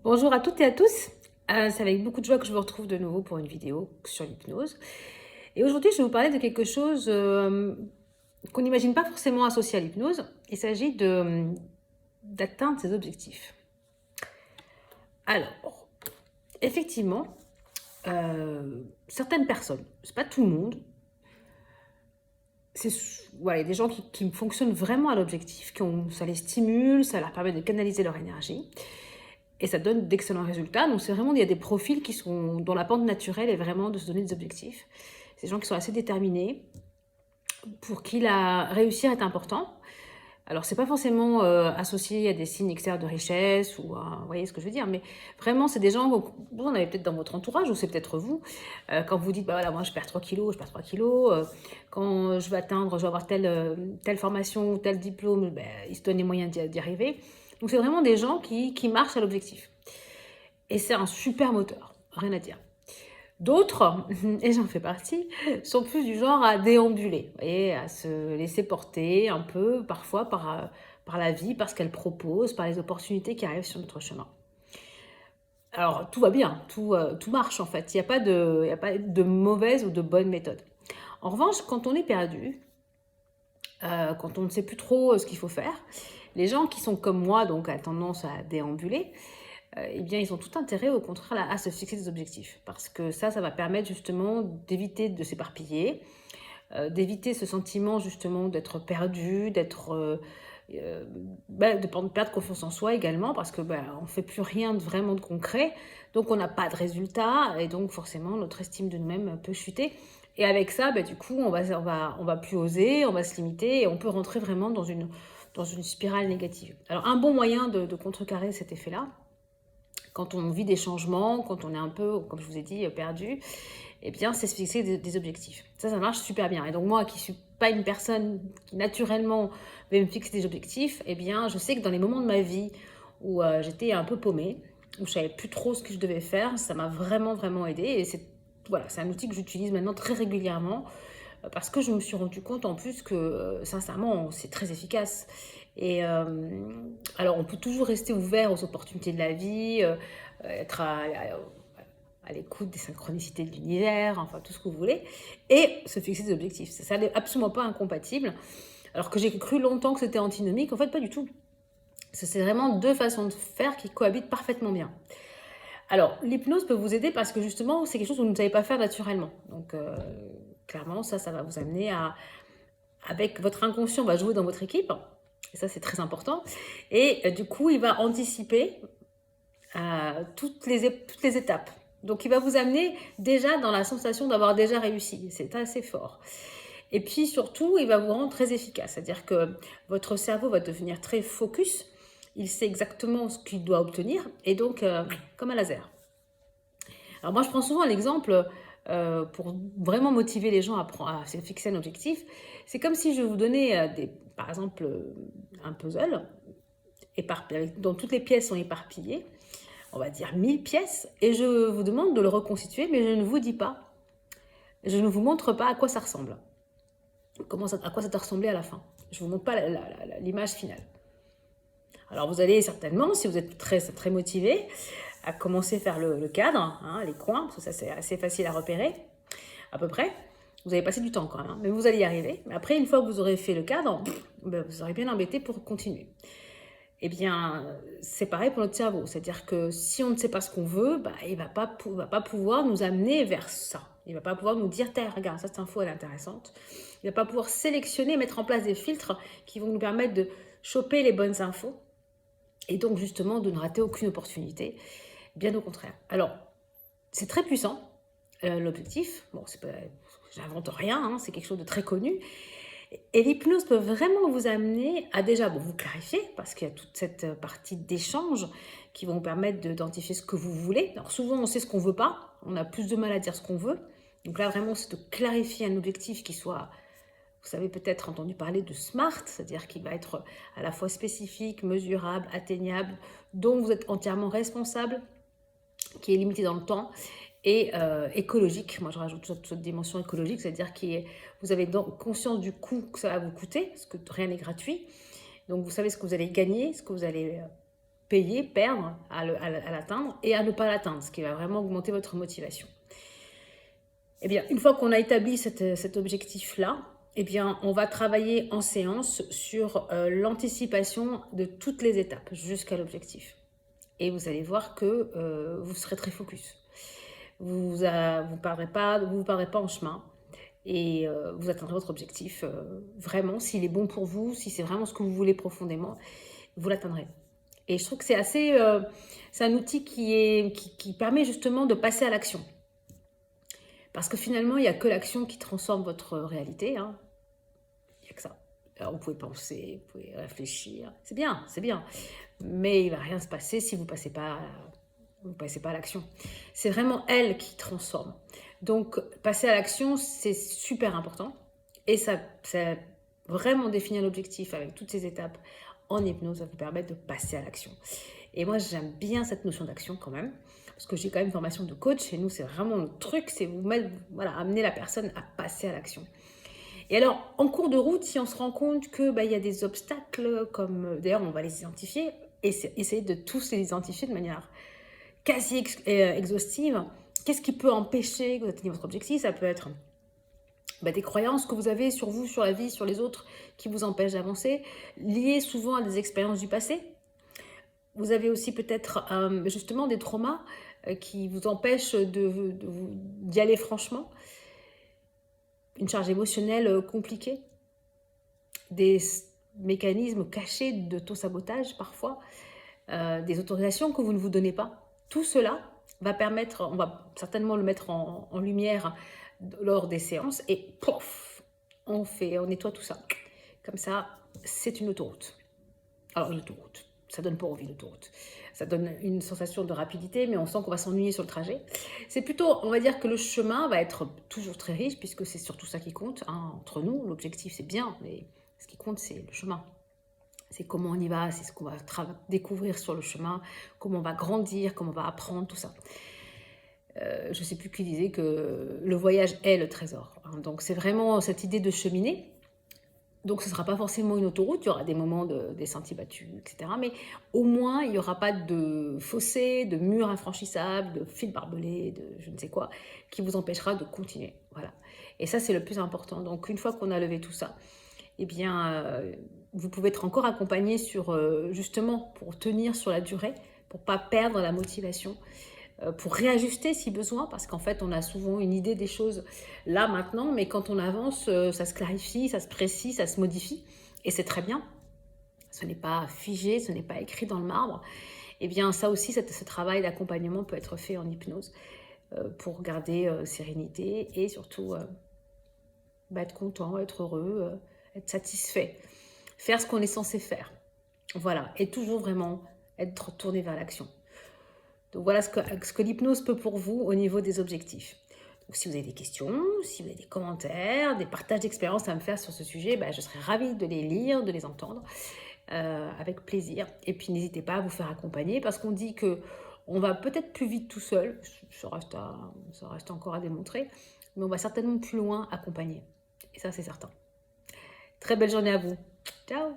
Bonjour à toutes et à tous. C'est avec beaucoup de joie que je vous retrouve de nouveau pour une vidéo sur l'hypnose. Et aujourd'hui, je vais vous parler de quelque chose qu'on n'imagine pas forcément associé à l'hypnose. Il s'agit d'atteindre ses objectifs. Alors, effectivement, certaines personnes, c'est pas tout le monde, voilà, il y a des gens qui fonctionnent vraiment à l'objectif, ça les stimule, ça leur permet de canaliser leur énergie. Et ça donne d'excellents résultats. Donc c'est vraiment, il y a des profils dont la pente naturelle est vraiment de se donner des objectifs. C'est des gens qui sont assez déterminés, pour qui réussir est important. Alors c'est pas forcément associé à des signes extérieurs de richesse, vous voyez ce que je veux dire, mais vraiment c'est des gens que vous en avez peut-être dans votre entourage, ou c'est peut-être vous, quand vous dites, bah voilà, moi je perds 3 kilos, quand je vais avoir telle formation ou tel diplôme, ben, ils se donnent les moyens d'y arriver. Donc c'est vraiment des gens qui marchent à l'objectif. Et c'est un super moteur, rien à dire. D'autres, et j'en fais partie, sont plus du genre à déambuler, et à se laisser porter un peu parfois par la vie, par ce qu'elle propose, par les opportunités qui arrivent sur notre chemin. Alors tout va bien, tout marche en fait, il y a pas de mauvaise ou de bonne méthode. En revanche, quand on est perdu, quand on ne sait plus trop ce qu'il faut faire, les gens qui sont comme moi, donc à tendance à déambuler, eh bien, ils ont tout intérêt, au contraire, à se fixer des objectifs. Parce que ça va permettre justement d'éviter de s'éparpiller, d'éviter ce sentiment justement d'être perdu, de perdre confiance en soi également, parce que on ne fait plus rien vraiment de concret, donc on n'a pas de résultat, et donc forcément notre estime de nous-mêmes peut chuter. Et avec ça, du coup, on va plus oser, on va se limiter, et on peut rentrer vraiment dans une spirale négative. Alors un bon moyen de contrecarrer cet effet-là, quand on vit des changements, quand on est un peu, comme je vous ai dit, perdu, eh bien, c'est se fixer des objectifs. Ça marche super bien. Et donc, moi, qui suis pas une personne qui, naturellement, va me fixer des objectifs, eh bien, je sais que dans les moments de ma vie où j'étais un peu paumée, où je savais plus trop ce que je devais faire, ça m'a vraiment, vraiment aidée. Et voilà, c'est un outil que j'utilise maintenant très régulièrement, parce que je me suis rendu compte en plus que, sincèrement, c'est très efficace. Et alors, on peut toujours rester ouvert aux opportunités de la vie, être à l'écoute des synchronicités de l'univers, enfin tout ce que vous voulez, et se fixer des objectifs. Ça n'est absolument pas incompatible. Alors que j'ai cru longtemps que c'était antinomique, en fait pas du tout. C'est vraiment deux façons de faire qui cohabitent parfaitement bien. Alors, l'hypnose peut vous aider parce que justement, c'est quelque chose que vous ne savez pas faire naturellement. Donc, clairement, ça va vous amener avec votre inconscient, va jouer dans votre équipe. Et ça, c'est très important. Et du coup, il va anticiper toutes les étapes. Donc, il va vous amener déjà dans la sensation d'avoir déjà réussi. C'est assez fort. Et puis, surtout, il va vous rendre très efficace. C'est-à-dire que votre cerveau va devenir très focus. Il sait exactement ce qu'il doit obtenir. Et donc, comme un laser. Alors, moi, je prends souvent l'exemple pour vraiment motiver les gens à se fixer un objectif. C'est comme si je vous donnais, par exemple, un puzzle dont toutes les pièces sont éparpillées, on va dire 1000 pièces, et je vous demande de le reconstituer, mais je ne vous dis pas, je ne vous montre pas à quoi ça ressemble, à quoi ça doit ressembler à la fin. Je ne vous montre pas l'image finale. Alors vous allez certainement, si vous êtes très, très motivé, à commencer à faire le cadre, hein, les coins, parce que ça c'est assez facile à repérer, à peu près. Vous allez passer du temps quand même, hein, mais vous allez y arriver. Après, une fois que vous aurez fait le cadre, vous serez bien embêté pour continuer. Eh bien, c'est pareil pour notre cerveau. C'est-à-dire que si on ne sait pas ce qu'on veut, il ne va pas pouvoir nous amener vers ça. Il ne va pas pouvoir nous dire, regarde, cette info, elle est intéressante. Il ne va pas pouvoir sélectionner, mettre en place des filtres qui vont nous permettre de choper les bonnes infos et donc justement de ne rater aucune opportunité. Bien au contraire. Alors, c'est très puissant, l'objectif. Bon, j'invente rien, hein, c'est quelque chose de très connu. Et l'hypnose peut vraiment vous amener à déjà vous clarifier, parce qu'il y a toute cette partie d'échange qui vont vous permettre d'identifier ce que vous voulez. Alors souvent, on sait ce qu'on ne veut pas, on a plus de mal à dire ce qu'on veut. Donc là, vraiment, c'est de clarifier un objectif qui soit, vous avez peut-être entendu parler de SMART, c'est-à-dire qu'il va être à la fois spécifique, mesurable, atteignable, dont vous êtes entièrement responsable, qui est limité dans le temps, et écologique. Moi, je rajoute cette dimension écologique, c'est-à-dire que vous avez donc conscience du coût que ça va vous coûter, parce que rien n'est gratuit. Donc, vous savez ce que vous allez gagner, ce que vous allez payer, perdre à l'atteindre et à ne pas l'atteindre, ce qui va vraiment augmenter votre motivation. Eh bien, une fois qu'on a établi cet objectif-là, eh bien, on va travailler en séance sur l'anticipation de toutes les étapes jusqu'à l'objectif. Et vous allez voir que vous serez très focus. Vous vous perdrez pas en chemin et vous atteindrez votre objectif vraiment, s'il est bon pour vous, si c'est vraiment ce que vous voulez profondément, vous l'atteindrez. Et je trouve que c'est un outil qui permet justement de passer à l'action. Parce que finalement, il n'y a que l'action qui transforme votre réalité. Hein. Il n'y a que ça. Alors, vous pouvez penser, vous pouvez réfléchir. C'est bien, c'est bien. Mais il ne va rien se passer si vous ne passez pas à l'action. C'est vraiment elle qui transforme. Donc, passer à l'action, c'est super important. Et ça vraiment définir l'objectif avec toutes ces étapes en hypnose, ça vous permet de passer à l'action. Et moi, j'aime bien cette notion d'action quand même, parce que j'ai quand même une formation de coach, et nous, c'est vraiment le truc, c'est amener la personne à passer à l'action. Et alors, en cours de route, si on se rend compte que y a des obstacles, comme d'ailleurs, on va les identifier, et essayer de tous les identifier de manière quasi exhaustive. Qu'est-ce qui peut empêcher que vous atteigniez votre objectif? Ça peut être des croyances que vous avez sur vous, sur la vie, sur les autres, qui vous empêchent d'avancer, liées souvent à des expériences du passé. Vous avez aussi peut-être justement des traumas qui vous empêchent d'y aller franchement. Une charge émotionnelle compliquée. Des mécanismes cachés d'auto-sabotage parfois. Des autorisations que vous ne vous donnez pas. Tout cela va permettre, on va certainement le mettre en lumière lors des séances et pouf, on nettoie tout ça. Comme ça, c'est une autoroute. Alors, une autoroute, ça donne pas envie l'autoroute. Ça donne une sensation de rapidité, mais on sent qu'on va s'ennuyer sur le trajet. C'est plutôt, on va dire que le chemin va être toujours très riche, puisque c'est surtout ça qui compte. Hein, entre nous, l'objectif c'est bien, mais ce qui compte c'est le chemin. C'est comment on y va, c'est ce qu'on va découvrir sur le chemin, comment on va grandir, comment on va apprendre, tout ça. Je ne sais plus qui disait que le voyage est le trésor. Hein. Donc c'est vraiment cette idée de cheminer. Donc ce ne sera pas forcément une autoroute, il y aura des moments des sentiers battus, etc. Mais au moins, il n'y aura pas de fossé, de murs infranchissables, de fils barbelés, de je ne sais quoi, qui vous empêchera de continuer. Voilà. Et ça, c'est le plus important. Donc une fois qu'on a levé tout ça, eh bien, vous pouvez être encore accompagné justement pour tenir sur la durée, pour ne pas perdre la motivation, pour réajuster si besoin, parce qu'en fait, on a souvent une idée des choses là, maintenant, mais quand on avance, ça se clarifie, ça se précise, ça se modifie, et c'est très bien. Ce n'est pas figé, ce n'est pas écrit dans le marbre. Eh bien, ça aussi, ce travail d'accompagnement peut être fait en hypnose pour garder sérénité et surtout être content, être heureux, être satisfait, faire ce qu'on est censé faire. Voilà, et toujours vraiment être tourné vers l'action. Donc voilà ce que l'hypnose peut pour vous au niveau des objectifs. Donc si vous avez des questions, si vous avez des commentaires, des partages d'expériences à me faire sur ce sujet, je serais ravie de les lire, de les entendre, avec plaisir. Et puis n'hésitez pas à vous faire accompagner, parce qu'on dit qu'on va peut-être plus vite tout seul, ça reste encore à démontrer, mais on va certainement plus loin accompagner. Et ça, c'est certain. Très belle journée à vous. Ciao!